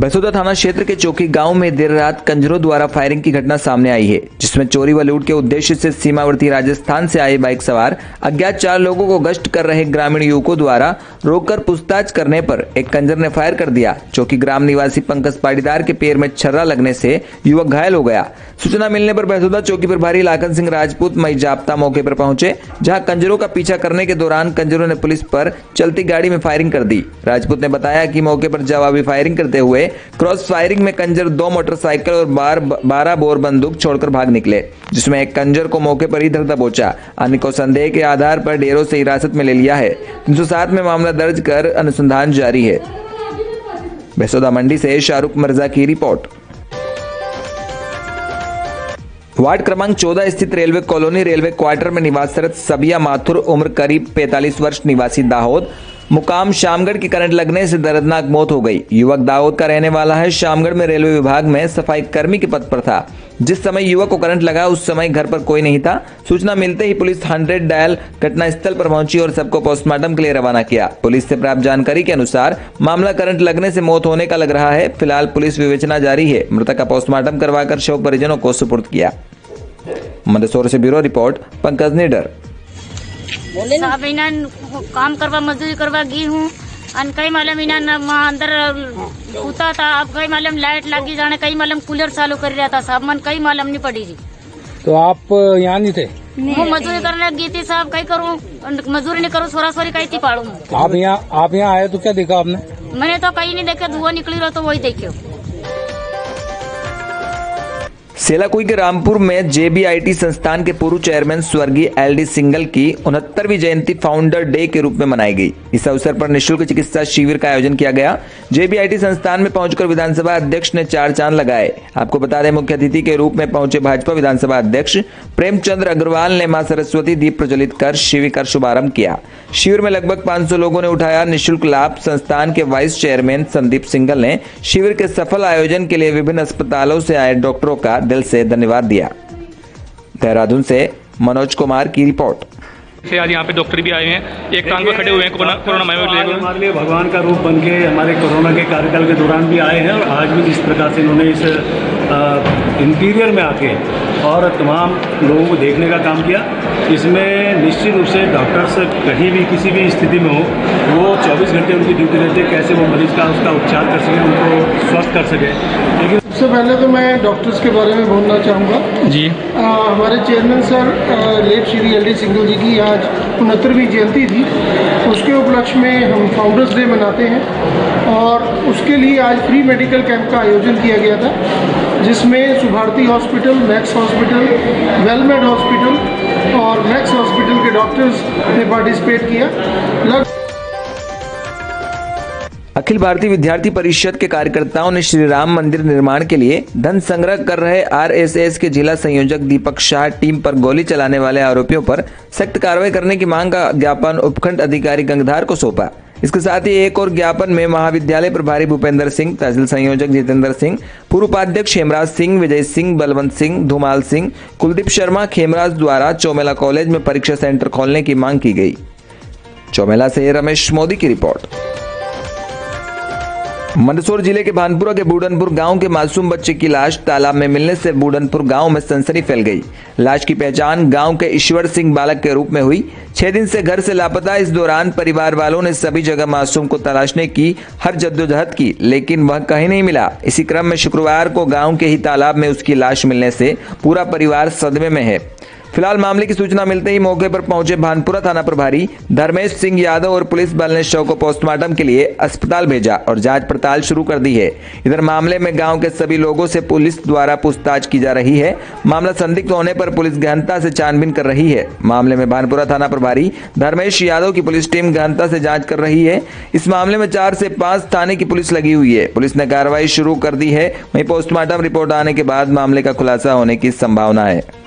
बसोदा थाना क्षेत्र के चौकी गांव में देर रात कंजरों द्वारा फायरिंग की घटना सामने आई है, जिसमें चोरी व लूट के उद्देश्य से सीमावर्ती राजस्थान से आए बाइक सवार अज्ञात 4 लोगों को गश्त कर रहे ग्रामीण युवकों द्वारा रोककर पूछताछ करने पर एक कंजर ने फायर कर दिया। चौकी ग्राम निवासी पंकज पाटीदार के पैर में छर्रा लगने से युवक घायल हो गया। सूचना मिलने पर बसोदा चौकी प्रभारी लाखन सिंह राजपूत मई जाप्ता मौके पर पहुंचे, जहां कंजरों का पीछा करने के दौरान कंजरों ने पुलिस पर चलती गाड़ी में फायरिंग कर दी। राजपूत ने बताया कि मौके पर जवाबी फायरिंग करते हुए क्रॉस फायरिंग में कंजर 2 मोटरसाइकिल और 12 बोर बंदूक छोड़कर भाग निकले, जिसमें एक कंजर को मौके पर ही धर दबोचा। अन्य को संदेह के आधार पर डेरों से हिरासत में ले लिया है। 307 में मामला दर्ज कर अनुसंधान जारी है। बसोदा मंडी से शाहरुख मिर्जा की रिपोर्ट। वार्ड क्रमांक 14 स्थित रेलवे कॉलोनी रेलवे क्वार्टर में निवासरत सबिया माथुर उम्र करीब 45 वर्ष निवासी दाहोद मुकाम शामगढ़ की करंट लगने से दर्दनाक मौत हो गई। युवक दाहोद का रहने वाला है। शामगढ़ में रेलवे विभाग में सफाई कर्मी के पद पर था। जिस समय युवक को करंट लगा उस समय घर पर कोई नहीं था। सूचना मिलते ही पुलिस 100 डायल घटनास्थल पर पहुंची और सबको पोस्टमार्टम के लिए रवाना किया। पुलिस से प्राप्त जानकारी के अनुसार मामला करंट लगने से मौत होने का लग रहा है। फिलहाल पुलिस विवेचना जारी है। मृतक का पोस्टमार्टम करवाकर शव परिजनों को सुपुर्द किया। मंदसौर से ब्यूरो रिपोर्ट, पंकज निडर। काम करवा मजदूरी करवा गई हूँ। कई मालूम अंदर उता था। अब कई मालूम लाइट लगी जाने, कई मालूम कूलर चालू कर रहा था साहब। मन कई मालूम नहीं पड़ी जी। तो आप यहाँ नहीं थे? वो मजदूरी करने गई थी साहब। कई करूँ मजदूरी नहीं करूँ, सोरा सोरी कहीं थी पाड़ू। आप यहाँ आए तो क्या देखा आपने? मैंने तो कहीं नहीं देखा, धुआं निकली रहा तो वही देखियो। सेलाकुई के रामपुर में JBIT संस्थान के पूर्व चेयरमैन स्वर्गीय LD सिंगल की 69वीं जयंती फाउंडर डे के रूप में मनाई गई। इस अवसर पर निःशुल्क चिकित्सा शिविर का आयोजन किया गया। JBIT संस्थान में पहुंचकर विधानसभा अध्यक्ष ने 4 चांद लगाए। आपको बता दें, मुख्य अतिथि के रूप में पहुंचे भाजपा विधानसभा अध्यक्ष प्रेमचंद्र अग्रवाल ने मां सरस्वती दीप प्रज्वलित कर शिविर का शुभारंभ किया। शिविर में लगभग 500 लोगों ने उठाया निःशुल्क लाभ। संस्थान के वाइस चेयरमैन संदीप सिंगल ने शिविर के सफल आयोजन के लिए विभिन्न अस्पतालों से आए डॉक्टरों का दिल से धन्यवाद दिया। देहरादून से मनोज कुमार की रिपोर्ट। आज यहाँ पे डॉक्टर भी आए हैं, एक टांग पर खड़े हुए हैं कोरोना महामारी। हमारे लिए भगवान का रूप बन के हमारे कोरोना के कार्यकाल के दौरान भी आए हैं और आज भी जिस प्रकार से इन्होंने इस इंटीरियर में आके और तमाम लोगों को देखने का काम किया, इसमें निश्चित रूप से डॉक्टर्स कहीं भी किसी भी स्थिति में हो वो 24 घंटे उनकी ड्यूटी रहती है, कैसे वो मरीज का उसका उपचार कर सकें, उनको स्वस्थ कर सकें। लेकिन सबसे पहले तो मैं डॉक्टर्स के बारे में बोलना चाहूँगा जी। हमारे chairman sir late Shri LD Singhal ji की आज 69वीं जयंती थी। उसके उपलक्ष्य में हम फाउंडर्स डे मनाते हैं और उसके लिए आज फ्री मेडिकल कैंप का आयोजन किया गया था, जिसमें Subharti hospital, Max hospital, Wellmed hospital और मैक्स हॉस्पिटल के डॉक्टर्स ने पार्टिसिपेट किया। अखिल भारतीय विद्यार्थी परिषद के कार्यकर्ताओं ने श्री राम मंदिर निर्माण के लिए धन संग्रह कर रहे RSS के जिला संयोजक दीपक शाह टीम पर गोली चलाने वाले आरोपियों पर सख्त कार्रवाई करने की मांग का ज्ञापन उपखंड अधिकारी गंगधार को सौंपा। इसके साथ ही एक और ज्ञापन में महाविद्यालय प्रभारी भूपेंद्र सिंह, तहसील संयोजक जितेंद्र सिंह, पूर्व उपाध्यक्ष हेमराज सिंह, विजय सिंह, बलवंत सिंह, धुमाल सिंह, कुलदीप शर्मा, खेमराज द्वारा चौमेला कॉलेज में परीक्षा सेंटर खोलने की मांग की गई। चौमेला से रमेश मोदी की रिपोर्ट। मंदसौर जिले के भानपुरा के बूढ़नपुर गांव के मासूम बच्चे की लाश तालाब में मिलने से बूढ़नपुर गांव में सनसनी फैल गई। लाश की पहचान गांव के ईश्वर सिंह बालक के रूप में हुई। 6 दिन से घर से लापता। इस दौरान परिवार वालों ने सभी जगह मासूम को तलाशने की हर जद्दोजहद की, लेकिन वह कहीं नहीं मिला। इसी क्रम में शुक्रवार को गाँव के ही तालाब में उसकी लाश मिलने से पूरा परिवार सदमे में है। फिलहाल मामले की सूचना मिलते ही मौके पर पहुंचे भानपुरा थाना प्रभारी धर्मेश सिंह यादव और पुलिस बल ने शव को पोस्टमार्टम के लिए अस्पताल भेजा और जांच पड़ताल शुरू कर दी है। इधर मामले में गांव के सभी लोगों से पुलिस द्वारा पूछताछ की जा रही है। मामला संदिग्ध होने पर पुलिस गहनता से छानबीन कर रही है। मामले में भानपुरा थाना प्रभारी धर्मेश यादव की पुलिस टीम गहनता से जाँच कर रही है। इस मामले में 4 से 5 थाने की पुलिस लगी हुई है। पुलिस ने कार्रवाई शुरू कर दी है। वहीं पोस्टमार्टम रिपोर्ट आने के बाद मामले का खुलासा होने की संभावना है।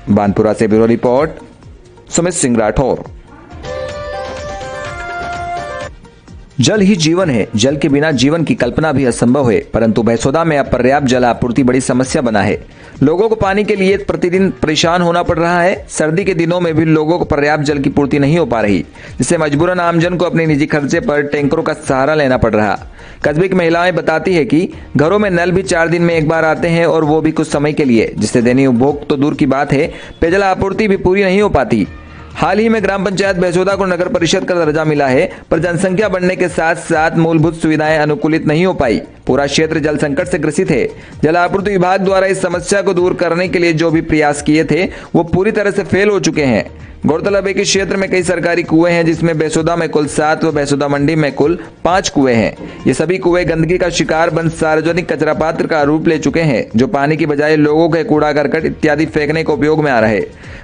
बानपुरा से ब्यूरो रिपोर्ट, सुमित सिंह राठौर। जल ही जीवन है। जल के बिना जीवन की कल्पना भी असंभव है, परंतु बहसोदा में अब पर्याप्त जल आपूर्ति बड़ी समस्या बना है। लोगों को पानी के लिए प्रतिदिन परेशान होना पड़ रहा है। सर्दी के दिनों में भी लोगों को पर्याप्त जल की पूर्ति नहीं हो पा रही, जिससे मजबूरन आमजन को अपने निजी खर्चे पर टैंकरों का सहारा लेना पड़ रहा। कस्बे की महिलाएं बताती है कि घरों में नल भी 4 दिन में एक बार आते हैं और वो भी कुछ समय के लिए, जिससे दैनिक उपभोग तो दूर की बात है, पेयजल आपूर्ति भी पूरी नहीं हो पाती। हाल ही में ग्राम पंचायत बहसोदा को नगर परिषद का दर्जा मिला है, पर जनसंख्या बढ़ने के साथ साथ मूलभूत सुविधाएं अनुकूलित नहीं हो पाई। पूरा क्षेत्र जल संकट से ग्रसित है। जल आपूर्ति विभाग द्वारा इस समस्या को दूर करने के लिए जो भी प्रयास किए थे वो पूरी तरह से फेल हो चुके हैं। गौरतलब है कि क्षेत्र में कई सरकारी कुएं हैं, जिसमें बहसोदा में कुल 7 व बहसोदा मंडी में कुल 5 कुएं हैं। ये सभी कुएं गंदगी का शिकार बन सार्वजनिक कचरा पात्र का रूप ले चुके हैं, जो पानी की बजाय लोगों के कूड़ा करकट इत्यादि फेंकने के उपयोग में आ रहे।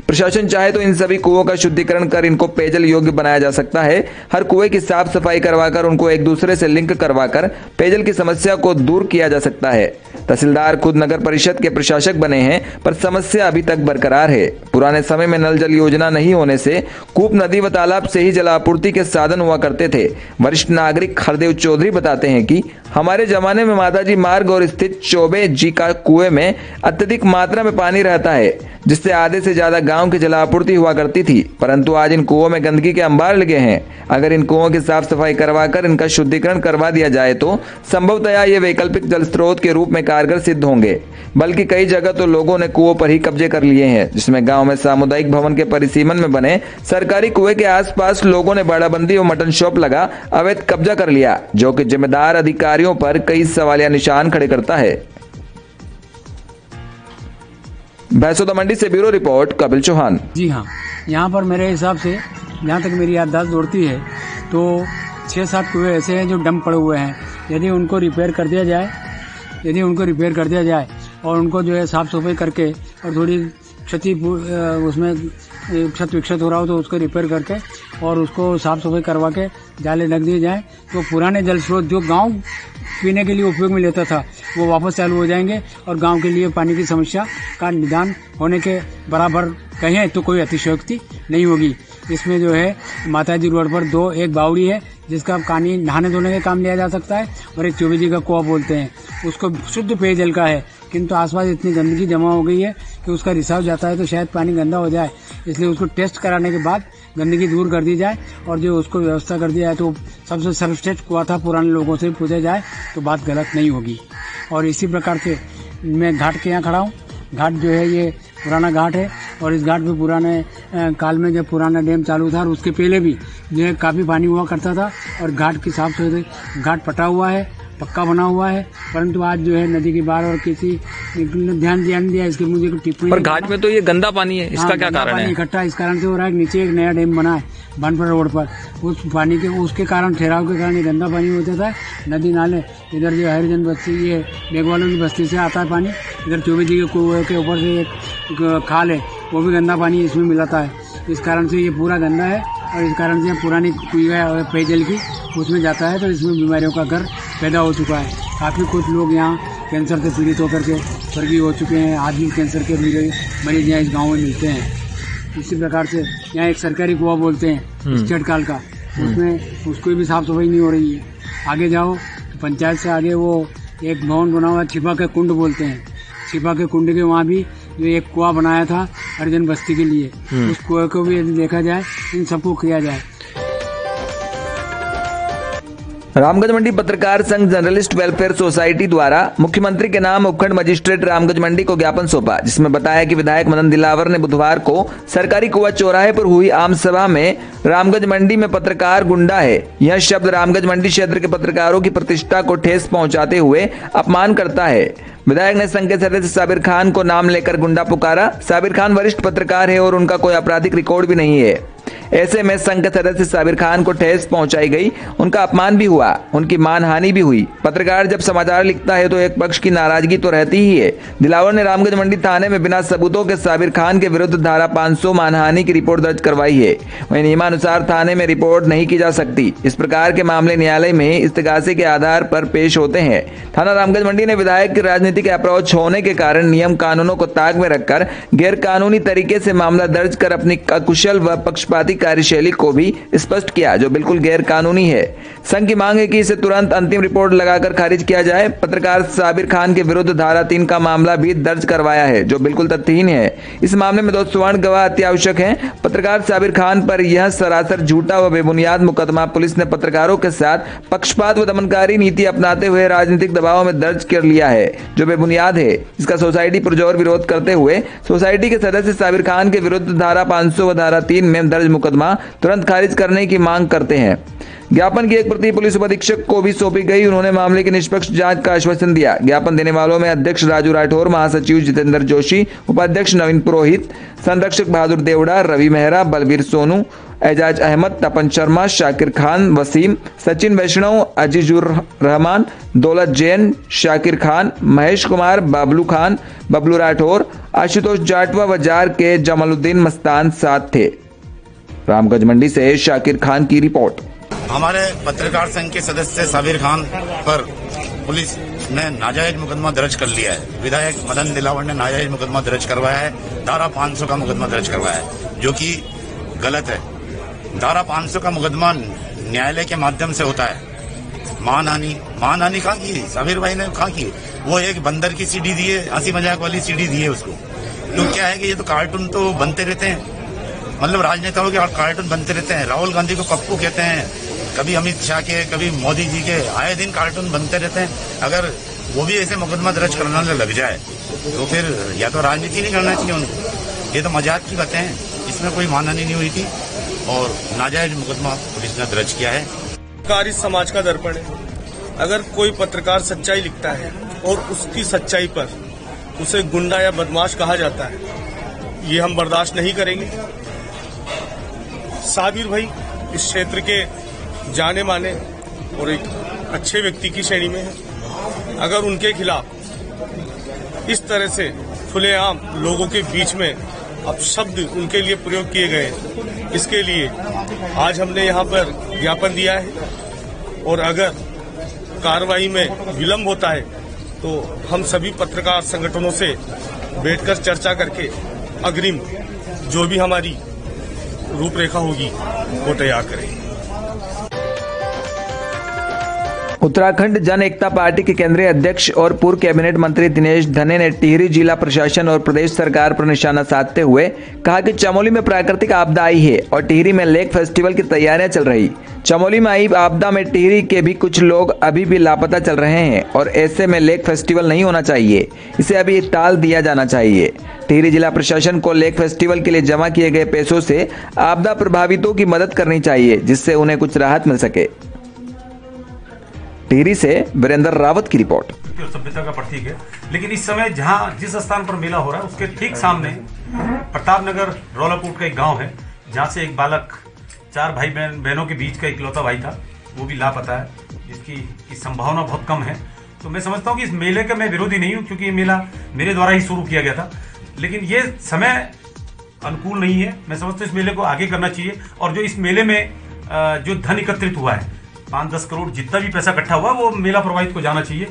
प्रशासन चाहे तो इन सभी कुओं का शुद्धिकरण कर इनको पेयजल योग्य बनाया जा सकता है। हर कुएं की साफ सफाई करवाकर उनको एक दूसरे से लिंक करवाकर पेयजल की समस्या को दूर किया जा सकता है। तहसीलदार खुद नगर परिषद के प्रशासक बने हैं, पर समस्या अभी तक बरकरार है। पुराने समय में नल जल योजना नहीं होने से कूप, नदी व तालाब से ही जलापूर्ति के साधन हुआ करते थे। वरिष्ठ नागरिक हरदेव चौधरी बताते हैं कि हमारे जमाने में माताजी मार्ग और स्थित चौबे जी का कुएं में अत्यधिक मात्रा में पानी रहता है, जिससे आधे से ज्यादा गांव की जलापूर्ति हुआ करती थी। परंतु आज इन कुओं में गंदगी के अंबार लगे हैं। अगर इन कुओं की साफ सफाई करवाकर इनका शुद्धिकरण करवा दिया जाए तो संभवतया ये वैकल्पिक जल स्रोत के रूप में कारगर सिद्ध होंगे। बल्कि कई जगह तो लोगों ने कुओं पर ही कब्जे कर लिए हैं, जिसमें गांव में सामुदायिक भवन के परिसीमन में बने सरकारी कुएं के आसपास लोगों ने बाड़ाबंदी और मटन शॉप लगा अवैध कब्जा कर लिया, जो कि जिम्मेदार अधिकारियों पर कई सवालिया निशान खड़े करता है। बहसोदा मंडी से ब्यूरो रिपोर्ट कपिल चौहान। जी हाँ, यहाँ पर मेरे हिसाब से जहाँ तक मेरी याददाश्त दौड़ती है तो 6-7 कुएं ऐसे हैं जो डंप पड़े हुए हैं। यदि उनको रिपेयर कर दिया जाए और उनको जो है साफ सफाई करके और थोड़ी क्षति उसमें क्षत विक्षत हो रहा हो तो उसको रिपेयर करके और उसको साफ सफाई करवा के जाले ढक दिए जाए तो पुराने जल स्रोत जो गांव पीने के लिए उपयोग में लेता था वो वापस चालू हो जाएंगे और गांव के लिए पानी की समस्या का निदान होने के बराबर कहें तो कोई अतिशयोक्ति नहीं होगी। इसमें जो है माताजी रोड पर एक बावड़ी है जिसका पानी नहाने धोने का काम लिया जा सकता है और एक चौबे जी का कुआं बोलते हैं, उसको शुद्ध पेयजल का है, किंतु आसपास इतनी गंदगी जमा हो गई है कि उसका रिसाव जाता है तो शायद पानी गंदा हो जाए। इसलिए उसको टेस्ट कराने के बाद गंदगी दूर कर दी जाए और जो उसको व्यवस्था कर दिया है तो सबसे सर्वश्रेष्ठ कुआं था, पुराने लोगों से पूछा जाए तो बात गलत नहीं होगी। और इसी प्रकार से मैं घाट के यहाँ खड़ा हूँ। घाट जो है ये पुराना घाट है और इस घाट पे पुराने काल में जब पुराना डैम चालू था और उसके पहले भी जो है काफी पानी हुआ करता था और घाट की साफ सफाई, घाट पटा हुआ है, पक्का बना हुआ है, परंतु आज जो है नदी के बाहर और किसी ने ध्यान दिया इसके मुझे टिप्पणी। पर घाट में तो ये गंदा पानी है, इसका क्या कारण है? इकट्ठा इस कारण से हो रहा है, नीचे एक नया डैम बना है बनपुर रोड पर, उस पानी के उसके कारण ठहराव के कारण ये गंदा पानी हो जाता है। नदी नाले इधर जो हरिजन बस्ती ये बेगवालों की बस्ती से आता है पानी, इधर चौबे जी के कुएं के ऊपर से एक खाल है वो भी गंदा पानी इसमें मिलाता है। इस कारण से ये पूरा गंदा है और इस कारण से पुरानी कुएं पेयजल की उसमें जाता है तो इसमें बीमारियों का घर पैदा हो चुका है। काफ़ी कुछ लोग यहाँ कैंसर से पीड़ित होकर के स्वर्गीय हो चुके हैं। आज भी कैंसर के मरीज यहाँ इस गाँव में मिलते हैं। इसी प्रकार से यहाँ एक सरकारी कुआं बोलते हैं स्टेट काल का, उसमें उसको भी साफ सफाई नहीं हो रही है। आगे जाओ तो पंचायत से आगे वो एक भवन बना हुआ छिपा के कुंड बोलते हैं, छिपा के कुंड के वहाँ भी जो एक कुआं बनाया था हरिजन बस्ती के लिए, उस कुएं को भी यदि देखा जाए इन सबको किया जाए। रामगंज मंडी पत्रकार संघ जर्नलिस्ट वेलफेयर सोसाइटी द्वारा मुख्यमंत्री के नाम उपखंड मजिस्ट्रेट रामगंज मंडी को ज्ञापन सौंपा, जिसमें बताया कि विधायक मदन दिलावर ने बुधवार को सरकारी कुआं चौराहे पर हुई आम सभा में रामगंज मंडी में पत्रकार गुंडा है, यह शब्द रामगंज मंडी क्षेत्र के पत्रकारों की प्रतिष्ठा को ठेस पहुंचाते हुए अपमान करता है। विधायक ने संघ के सदस्य साबिर खान को नाम लेकर गुंडा पुकारा। साबिर खान वरिष्ठ पत्रकार है और उनका कोई आपराधिक रिकॉर्ड भी नहीं है। ऐसे में संघ के सदस्य साबिर खान को ठेस पहुंचाई गई, उनका अपमान भी हुआ, उनकी मानहानि भी हुई। पत्रकार जब समाचार लिखता है तो एक पक्ष की नाराजगी तो रहती ही है। दिलावर ने रामगंज मंडी थाने में बिना सबूतों के साबिर खान के विरुद्ध धारा 500 मानहानि की रिपोर्ट दर्ज करवाई है। वहीं नियमानुसार थाने में रिपोर्ट नहीं की जा सकती। इस प्रकार के मामले न्यायालय में इस्तेगासे के आधार पर पेश होते हैं। थाना रामगंज मंडी ने विधायक की राजनीतिक अप्रोच होने के कारण नियम कानूनों को ताक में रखकर गैर कानूनी तरीके से मामला दर्ज कर अपनी अकुशल व पक्षपाती अपराधी कार्यशैली को भी स्पष्ट किया, जो बिल्कुल गैर कानूनी है। संघ की मांग है कि इसे तुरंत अंतिम रिपोर्ट लगाकर खारिज किया जाए। पत्रकार साबिर खान के विरुद्ध धारा 3 का मामला भी दर्ज करवाया है, जो बिल्कुल तथ्यहीन है। इस मामले में 2 स्वर्ण गवाह अत्यावश्यक हैं। पत्रकार साबिर खान पर यह सरासर झूठा व बेबुनियाद मुकदमा पुलिस ने पत्रकारों के साथ पक्षपात व दमनकारी नीति अपनाते हुए राजनीतिक दबाव में दर्ज कर लिया है, जो बेबुनियाद है। इसका सोसाइटी पुरजोर विरोध करते हुए सोसाइटी के सदस्य साबिर खान के विरुद्ध धारा 500 व धारा 3 में दर्ज मुकदमा तुरंत खारिज करने की मांग करते हैं। ज्ञापन की एक प्रति पुलिस उपाधीक्षक को भी सौंपी गई। उन्होंने मामले की निष्पक्ष जांच का आश्वासन दिया। ज्ञापन देने वालों में अध्यक्ष राजू राठौर, महासचिव जितेंद्र जोशी, उपाध्यक्ष नवीन पुरोहित, संरक्षक बहादुर देवड़ा, रवि मेहरा, बलवीर सोनू, एजाज अहमद, तपन शर्मा, शाकिर खान, वसीम, सचिन वैष्णव, अजीजुर रहमान, दौलत जैन, शाकिर खान, महेश कुमार, बाबलू खान, बबलू राठौर, आशुतोष जाटवा व जार के जमालुद्दीन मस्तान साथ थे। रामगंज मंडी से शाकिर खान की रिपोर्ट। हमारे पत्रकार संघ के सदस्य साबिर खान पर पुलिस ने नाजायज मुकदमा दर्ज कर लिया है। विधायक मदन दिलावर ने नाजायज मुकदमा दर्ज करवाया है, धारा 500 का मुकदमा दर्ज करवाया है, जो कि गलत है। धारा 500 का मुकदमा न्यायालय के माध्यम से होता है। मानहानि कहाँ की? साबिर भाई ने कहाँ की? वो एक बंदर की सीडी दी है, हंसी मजाक वाली सीडी दी है उसको। तो क्या है कि ये तो कार्टून तो बनते रहते हैं, मतलब राजनेताओं के कार्टून बनते रहते हैं। राहुल गांधी को पप्पू कहते हैं, कभी अमित शाह के, कभी मोदी जी के, आए दिन कार्टून बनते रहते हैं। अगर वो भी ऐसे मुकदमा दर्ज कराने लग जाए तो फिर या तो राजनीति नहीं करना चाहिए उनको। ये तो मजाक की बातें हैं, इसमें कोई मानहानि नहीं हुई थी और नाजायज मुकदमा पुलिस ने दर्ज किया है। पत्रकार इस समाज का दर्पण है। अगर कोई पत्रकार सच्चाई लिखता है और उसकी सच्चाई पर उसे गुंडा या बदमाश कहा जाता है, ये हम बर्दाश्त नहीं करेंगे। साबिर भाई इस क्षेत्र के जाने माने और एक अच्छे व्यक्ति की श्रेणी में है। अगर उनके खिलाफ इस तरह से खुलेआम लोगों के बीच में अब शब्द उनके लिए प्रयोग किए गए, इसके लिए आज हमने यहाँ पर ज्ञापन दिया है। और अगर कार्रवाई में विलंब होता है तो हम सभी पत्रकार संगठनों से बैठकर चर्चा करके अग्रिम जो भी हमारी रूपरेखा होगी वो तैयार करेंगे। उत्तराखंड जन एकता पार्टी के केंद्रीय अध्यक्ष और पूर्व कैबिनेट मंत्री दिनेश धने ने टिहरी जिला प्रशासन और प्रदेश सरकार पर निशाना साधते हुए कहा कि चमोली में प्राकृतिक आपदा आई है और टिहरी में लेक फेस्टिवल की तैयारियां चल रही। चमोली में आई आपदा में टिहरी के भी कुछ लोग अभी भी लापता चल रहे हैं और ऐसे में लेक फेस्टिवल नहीं होना चाहिए, इसे अभी टाल दिया जाना चाहिए। टिहरी जिला प्रशासन को लेक फेस्टिवल के लिए जमा किए गए पैसों से आपदा प्रभावितों की मदद करनी चाहिए, जिससे उन्हें कुछ राहत मिल सके। टिहरी से वीरेंद्र रावत की रिपोर्ट। सभ्यता का प्रतीक है, लेकिन इस समय जिस स्थान पर मेला हो रहा है उसके ठीक सामने प्रताप नगर रोलापुट का एक गांव है, जहां से एक बालक 4 भाई बहनों के बीच का इकलौता भाई था, वो भी लापता है, जिसकी संभावना बहुत कम है। तो मैं समझता हूँ कि इस मेले का मैं विरोधी नहीं हूँ, क्योंकि ये मेला मेरे द्वारा ही शुरू किया गया था, लेकिन ये समय अनुकूल नहीं है। मैं समझता हूँ इस मेले को आगे करना चाहिए। और जो इस मेले में जो धन एकत्रित हुआ है 5-10 करोड़, जितना भी पैसा इकट्ठा हुआ वो मेला प्रभावित को जाना चाहिए।